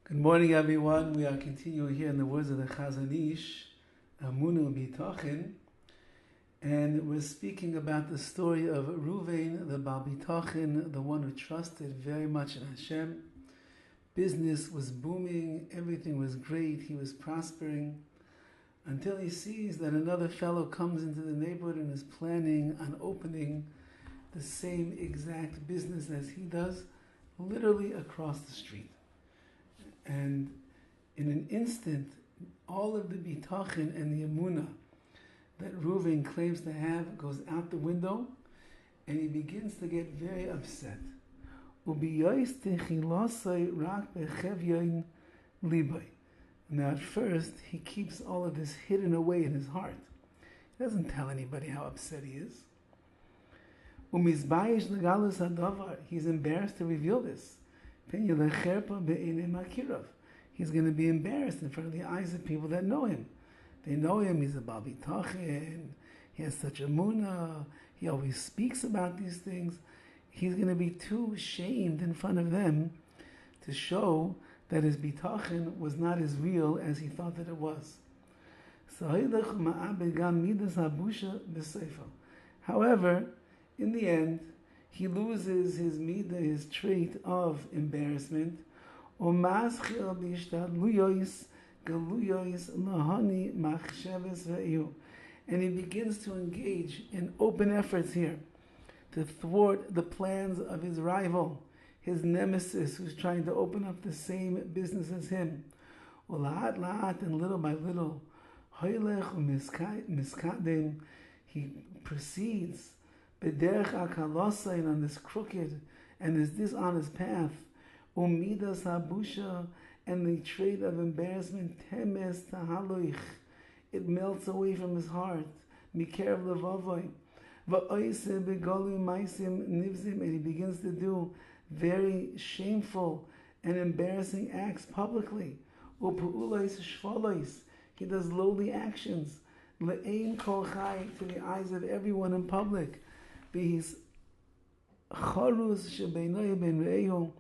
Good morning, everyone. We are continuing here in the words of the Chazon Ish, EMUNAH Bitachon, and we're speaking about the story of Ruvain, the Baal Bitachon, the one who trusted very much in Hashem. Business was booming, everything was great, he was prospering, until he sees that another fellow comes into the neighborhood and is planning on opening the same exact business as he does, literally across the street. And in an instant, all of the bitachon and the emunah that Reuven claims to have goes out the window, and he begins to get very upset. Now at first, he keeps all of this hidden away in his heart. He doesn't tell anybody how upset he is. He's embarrassed to reveal this. He's going to be embarrassed in front of the eyes of people that know him. They know him, he's a Baal Bitachon, he has such a emunah, he always speaks about these things. He's going to be too shamed in front of them to show that his bitachon was not as real as he thought that it was. However, in the end, he loses his midah, his trait of embarrassment, and he begins to engage in open efforts here to thwart the plans of his rival, his nemesis, who's trying to open up the same business as him. And little by little, he proceeds on this crooked and this dishonest path, umidas habusha, and the trait of embarrassment, temes tahaloich, it melts away from his heart, mikerev levavoy, va'oise begolim maisim nivzim, and he begins to do very shameful and embarrassing acts publicly. Upu'ulais shvalois, he does lowly actions, le'ein kol chai, to the eyes of everyone in public. His charuz shebeinoy ben re'ehu,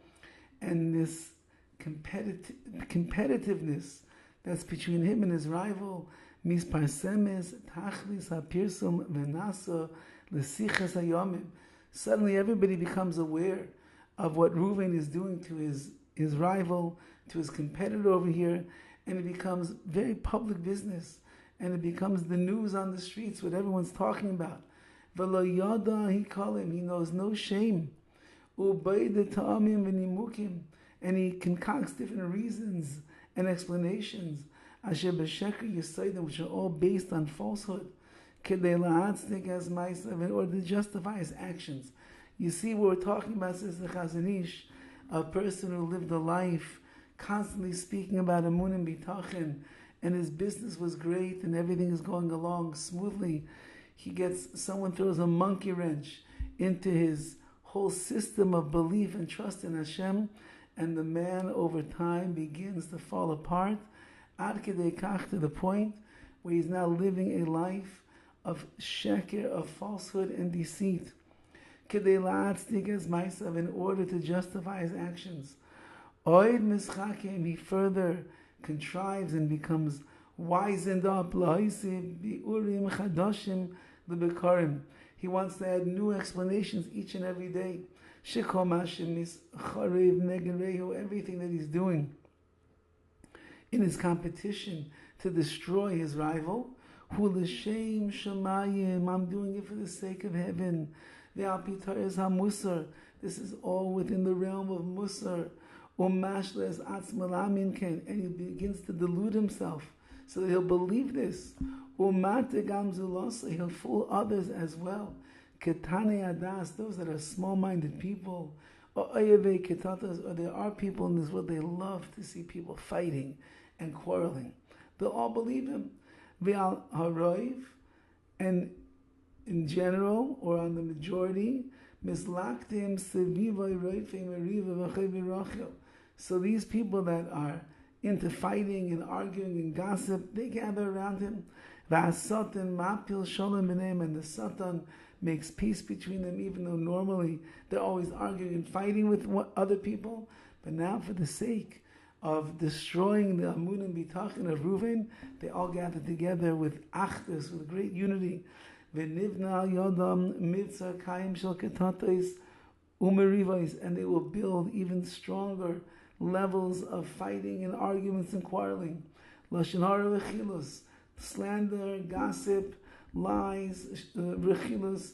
and this competitiveness that's between him and his rival, misparsemes tachlis hapirsum v'nasa l'sichas hayomim. Suddenly everybody becomes aware of what Reuven is doing to his rival, to his competitor over here, and it becomes very public business, and it becomes the news on the streets, what everyone's talking about. V'lo yada, he knows no shame. And he concocts different reasons and explanations, which are all based on falsehood, in order to justify his actions. You see what we're talking about, says the Chazon Ish, a person who lived a life constantly speaking about emunah and bitachon, and his business was great and everything is going along smoothly. Someone throws a monkey wrench into his whole system of belief and trust in Hashem, and the man over time begins to fall apart, ad kedei kach, to the point where he's now living a life of sheker, of falsehood and deceit, kedei la'atzdik es ma'asav, in order to justify his actions. Oid mischakim, he further contrives and becomes wizened up, la'oisiv bi'urim chadashim l'bekarim. He wants to add new explanations each and every day. Everything that he's doing in his competition to destroy his rival. I'm doing it for the sake of heaven. This is all within the realm of musar. And he begins to delude himself so that he'll believe this. He'll fool others as well. Those that are small-minded people, or there are people in this world, they love to see people fighting and quarreling. They'll all believe him. And in general, or on the majority, so these people that are into fighting and arguing and gossip, they gather around him. And the Satan makes peace between them, even though normally they're always arguing and fighting with other people. But now, for the sake of destroying the Amun and Bitachon of Reuven, they all gathered together with Achdus, with great unity. V'nivna yodam mitzar kaim shel ketatais umerivais, and they will build even stronger levels of fighting and arguments and quarreling. Lashon hara v'chilus, slander, gossip, lies, rechilus,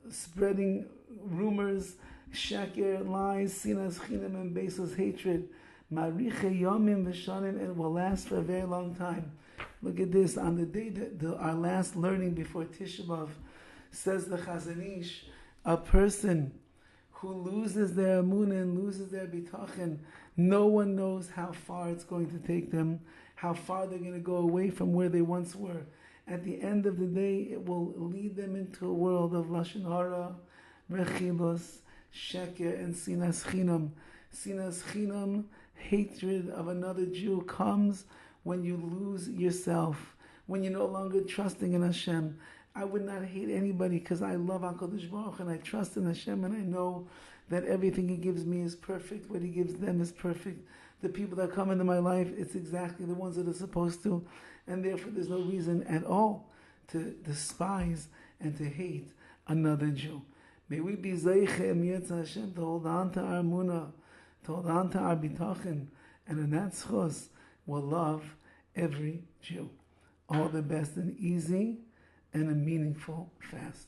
spreading rumors, sheker, lies, sinas chinam, and baseless hatred. Mariche yomim v'shanim, and it will last for a very long time. Look at this. On the day that our last learning before Tisha B'Av, says the Chazon Ish, a person who loses their emunah and loses their bitachon, no one knows how far it's going to take them, how far they're going to go away from where they once were. At the end of the day, it will lead them into a world of lashon hara, rechilos, sheker, and sinas chinam. Sinas chinam, hatred of another Jew, comes when you lose yourself, when you're no longer trusting in Hashem. I would not hate anybody because I love HaKadosh Baruch and I trust in Hashem, and I know that everything He gives me is perfect. What He gives them is perfect. The people that come into my life, it's exactly the ones that are supposed to, and therefore there's no reason at all to despise and to hate another Jew. May we be Zeiche Yetz Hashem to hold on to our emunah, to hold on to our bitachon, and in that schos will love every Jew. All the best and easy and a meaningful fast.